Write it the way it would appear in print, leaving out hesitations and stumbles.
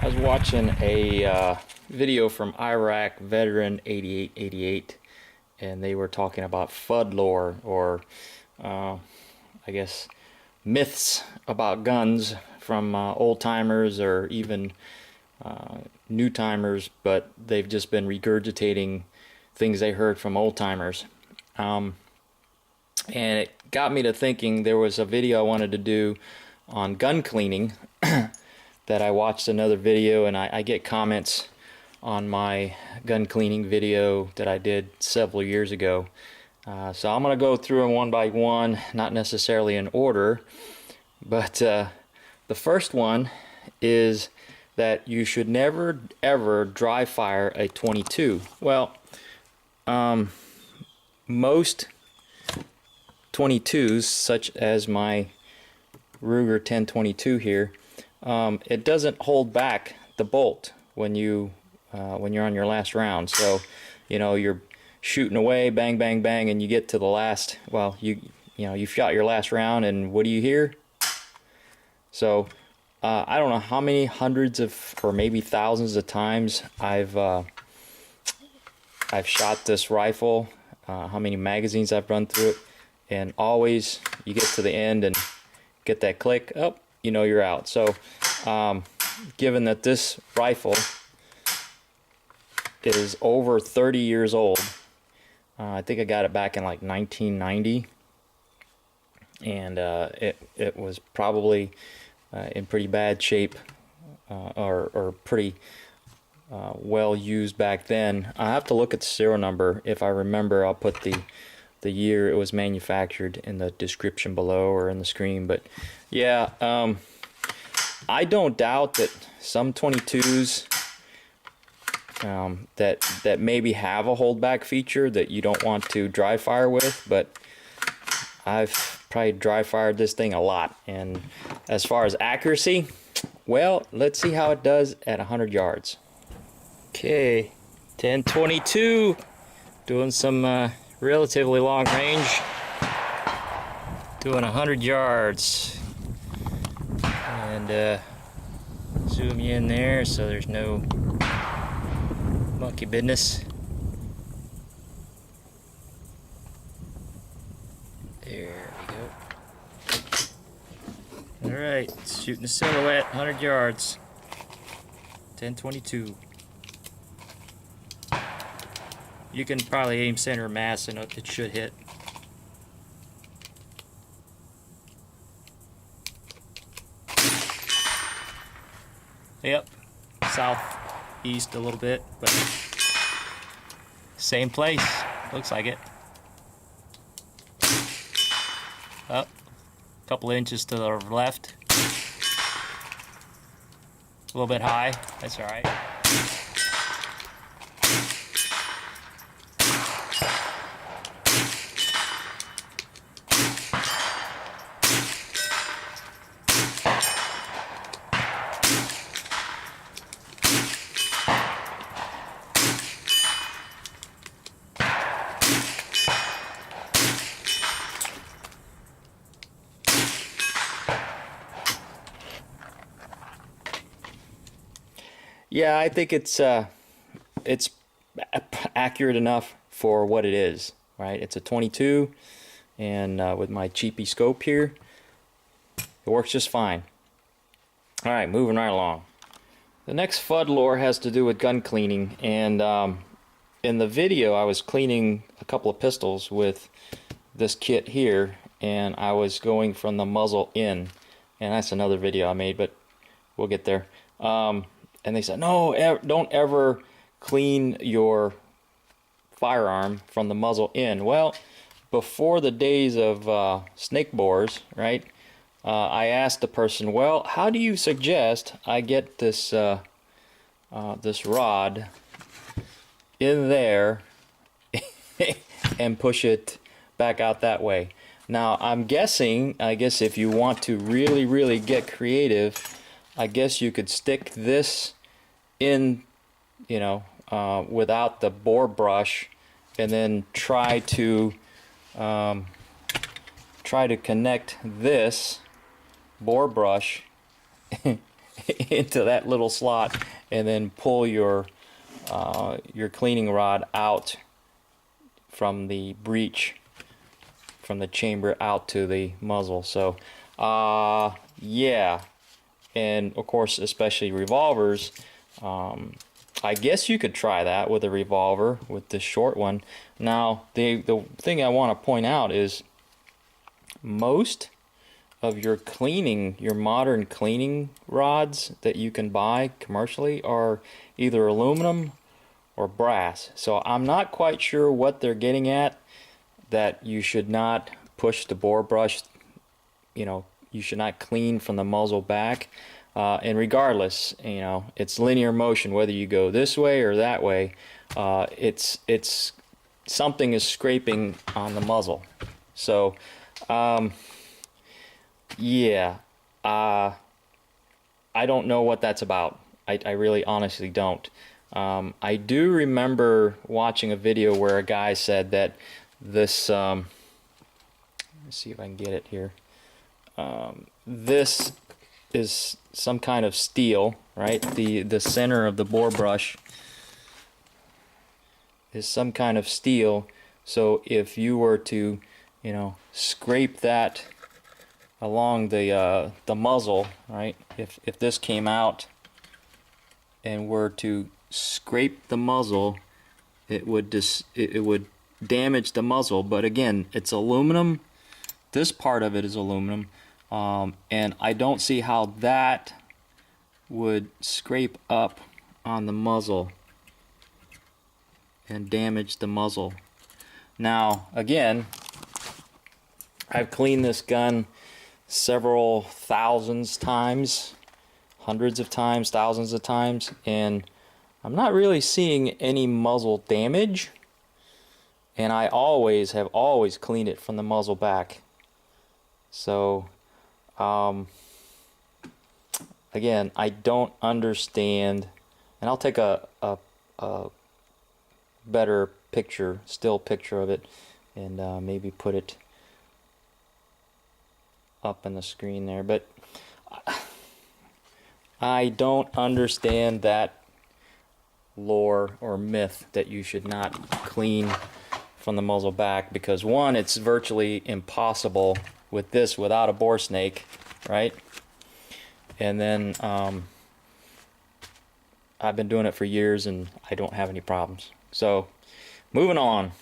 I was watching a video from Iraq veteran 8888, and they were talking about Fudd Lore, or I guess myths about guns from old timers or even new timers, but they've just been regurgitating things they heard from old timers. And it got me to thinking there was a video I wanted to do on gun cleaning that I watched another video, and I get comments on my gun cleaning video that I did several years ago. So I'm going to go through them one by one, not necessarily in order, but the first one is that you should never ever dry fire a 22. Well, most 22s, such as my Ruger 1022 here, it doesn't hold back the bolt when you're on your last round. So, you know, you're shooting away, bang, bang, bang, and you get to the last. Well, you've shot your last round, and what do you hear? So, I don't know how many hundreds of, or maybe thousands of times I've shot this rifle. How many magazines I've run through it, and always you get to the end and get that click. Oh, you know you're out. So, given that this rifle is over 30 years old, I think I got it back in like 1990, and it was probably in pretty bad shape, or pretty well used back then. I have to look at the serial number. If I remember, I'll put the year it was manufactured in the description below or in the screen. But yeah, I don't doubt that some 22s that maybe have a holdback feature that you don't want to dry fire with, but I've probably dry fired this thing a lot. And as far as accuracy, well, let's see how it does at 100 yards. Okay, 1022, doing some relatively long range, doing 100 yards, and zoom you in there so there's no monkey business. There we go. Alright, shooting a silhouette, 100 yards, 1022. You can probably aim center mass and it should hit. Yep, southeast a little bit, but same place, looks like it. Up, a couple inches to the left. A little bit high, that's alright. Yeah, I think it's accurate enough for what it is, right? It's a 22, and with my cheapy scope here, it works just fine. All right, moving right along. The next Fudd Lore has to do with gun cleaning, and in the video I was cleaning a couple of pistols with this kit here, and I was going from the muzzle in, and that's another video I made, but we'll get there. And they said, no, don't ever clean your firearm from the muzzle in. Well, before the days of snake bores, right, I asked the person, well, how do you suggest I get this this rod in there and push it back out that way? Now, I'm guessing, I guess if you want to really, really get creative, I guess you could stick this in, you know, without the bore brush, and then try to connect this bore brush into that little slot and then pull your cleaning rod out from the breech, from the chamber out to the muzzle. So yeah, and of course especially revolvers, I guess you could try that with a revolver with the short one. Now the thing I want to point out is most of your modern cleaning rods that you can buy commercially are either aluminum or brass. So I'm not quite sure what they're getting at, that you should not push the bore brush, you should not clean from the muzzle back. And regardless, it's linear motion, whether you go this way or that way, it's something is scraping on the muzzle. So yeah, I don't know what that's about. I really honestly don't. I do remember watching a video where a guy said that this, let's see if I can get it here. This is some kind of steel, right? The center of the bore brush is some kind of steel. So if you were to, scrape that along the muzzle, right? If this came out and were to scrape the muzzle, it would damage the muzzle. But again, it's aluminum. This part of it is aluminum, and I don't see how that would scrape up on the muzzle and damage the muzzle. Now again, I've cleaned this gun several thousands times, hundreds of times, thousands of times, and I'm not really seeing any muzzle damage. And I have always cleaned it from the muzzle back. So again, I don't understand, and I'll take a better picture, still picture of it, and maybe put it up on the screen there. But I don't understand that lore or myth that you should not clean from the muzzle back, because one, it's virtually impossible with this without a bore snake, right? And then I've been doing it for years and I don't have any problems. So moving on.